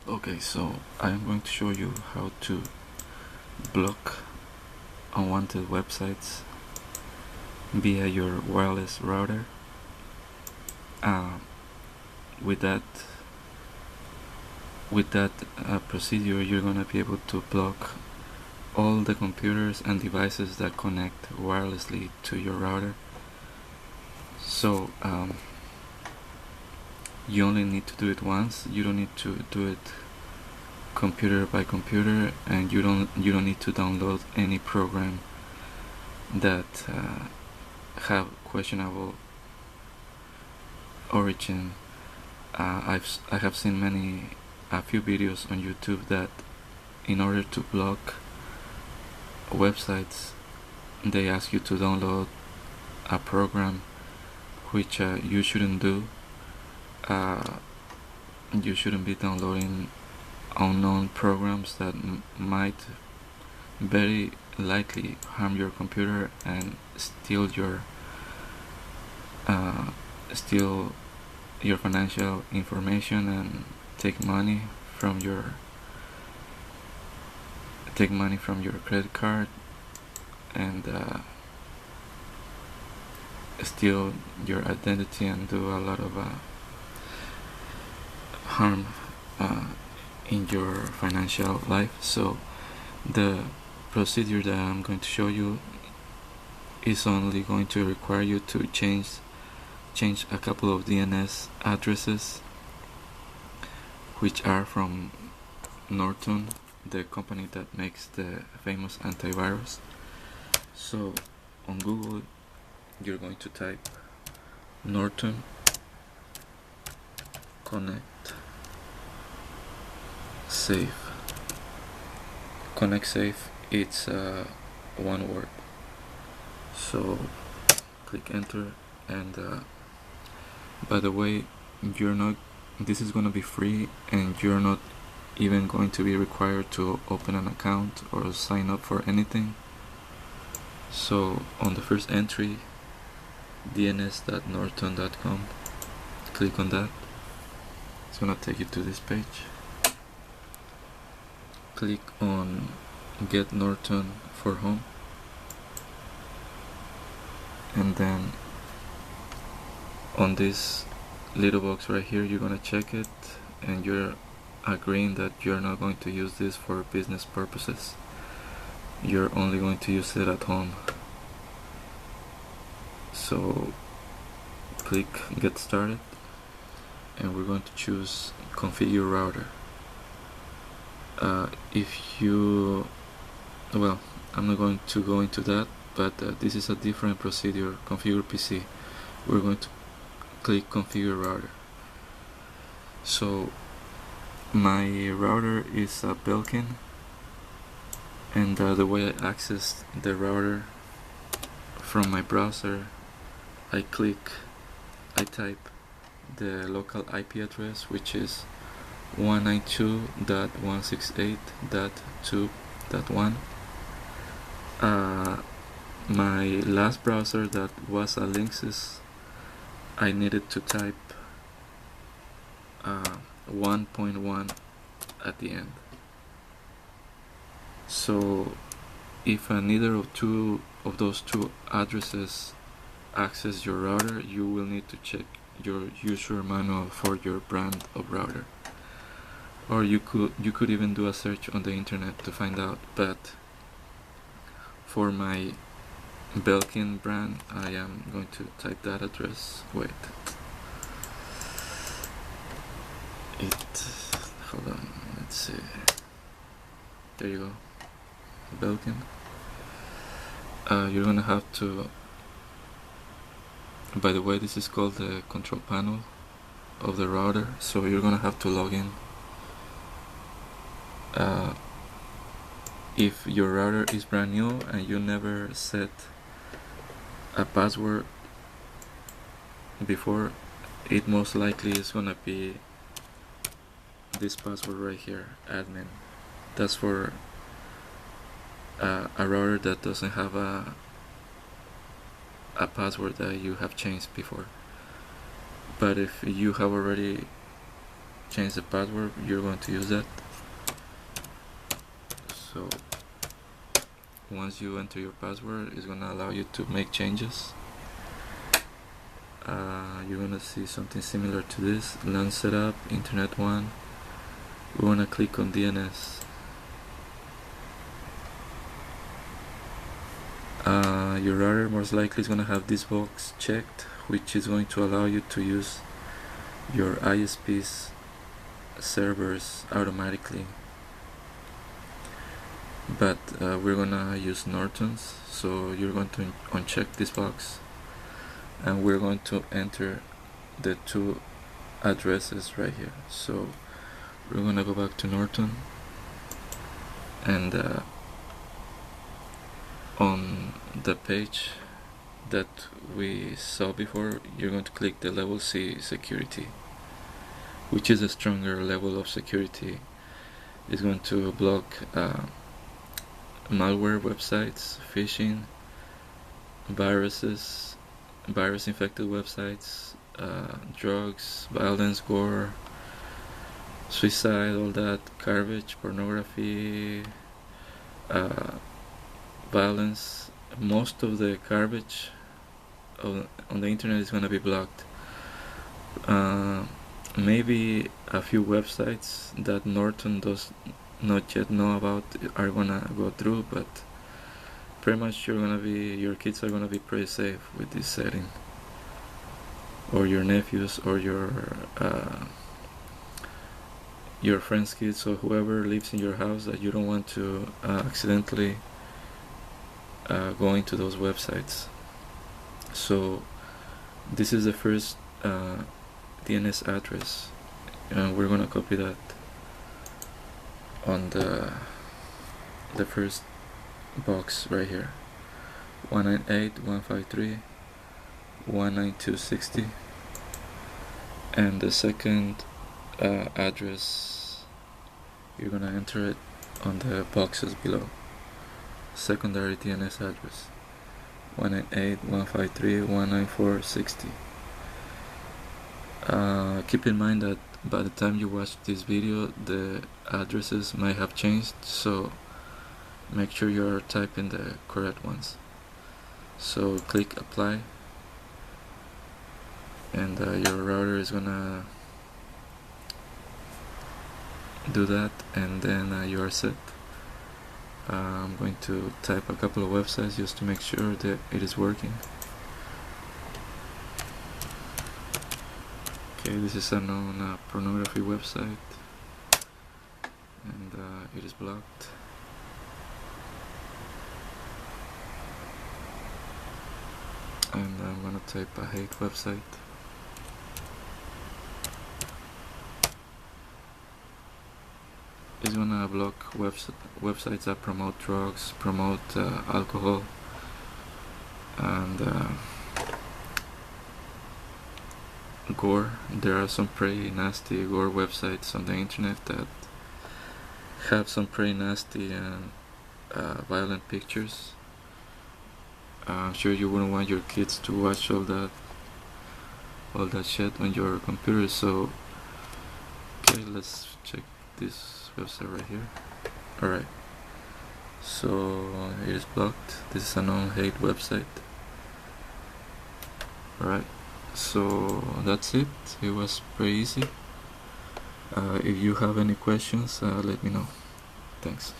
Okay, so I am going to show you how to block unwanted websites via your wireless router. Uh, with that procedure, you're gonna be able to block all the computers and devices that connect wirelessly to your router. So you only need to do it once. You don't need to do it computer by computer, and you don't need to download any program that have questionable origin. I have seen a few videos on YouTube that in order to block websites, they ask you to download a program which you shouldn't do. You shouldn't be downloading unknown programs that might very likely harm your computer and steal your financial information and take money from your credit card and steal your identity and do a lot of harm in your financial life. So the procedure that I'm going to show you is only going to require you to change a couple of DNS addresses, which are from Norton, the company that makes the famous antivirus. So on Google, you're going to type Norton Connect Safe. Connect Safe, it's one word. So click enter, and by the way, this is going to be free, and you're not even going to be required to open an account or sign up for anything. So on the first entry, dns.norton.com, click on that. It's gonna take you to this page. Click on Get Norton for Home, and then on this little box right here, you're gonna check it, and you're agreeing that you're not going to use this for business purposes. You're only going to use it at home. So click Get Started, and we're going to choose Configure Router. I'm not going to go into that, but this is a different procedure. Configure PC. We're going to click Configure Router. So my router is a Belkin, and the way I access the router from my browser, I type the local IP address, which is 192.168.2.1. My last browser that was a Linksys, I needed to type 1.1 at the end. So if neither of those two addresses access your router, you will need to check your user manual for your brand of router, or you could even do a search on the internet to find out. But for my Belkin brand, I am going to type that address. Hold on, let's see. There you go, Belkin. You're gonna have to, by the way, this is called the control panel of the router, so you're gonna have to log in. If your router is brand new and you never set a password before, it most likely is gonna be this password right here, admin. That's for a router that doesn't have a password that you have changed before. But if you have already change the password, you're going to use that. So once you enter your password, it's gonna allow you to make changes. You're gonna see something similar to this: LAN setup, internet one. We wanna click on DNS. Your router most likely is gonna have this box checked, which is going to allow you to use your ISP's servers automatically. But we're gonna use Norton's, so you're going to uncheck this box, and we're going to enter the two addresses right here. So we're gonna go back to Norton, and on the page that we saw before, you're going to click the level C security, which is a stronger level of security. It's going to block malware websites, phishing, viruses, virus infected websites, drugs, violence, gore, suicide, all that garbage, pornography, violence. Most of the garbage on the internet is going to be blocked. Maybe a few websites that Norton does not yet know about are gonna go through, but pretty much your kids are gonna be pretty safe with this setting, or your nephews, or your friends' kids, or whoever lives in your house that you don't want to accidentally go into those websites. So this is the first DNS address, and we're gonna copy that on the first box right here: 198.153.192.60, and the second address, you're gonna enter it on the boxes below. Secondary DNS address: 198.153.194.60. Keep in mind that by the time you watch this video, the addresses might have changed, so make sure you're typing the correct ones. So click apply, and your router is gonna do that, and then you are set. I'm going to type a couple of websites just to make sure that it is working. Okay, this is a known pornography website, and it is blocked. And I'm gonna type a hate website. It's gonna block websites that promote drugs, promote alcohol, and gore. There are some pretty nasty gore websites on the internet that have some pretty nasty and violent pictures. I'm sure you wouldn't want your kids to watch all that shit on your computer. So okay, let's check this website right here. Alright, so it is blocked. This is a non-hate website. Alright, so that's it. It was pretty easy. If you have any questions, let me know. Thanks.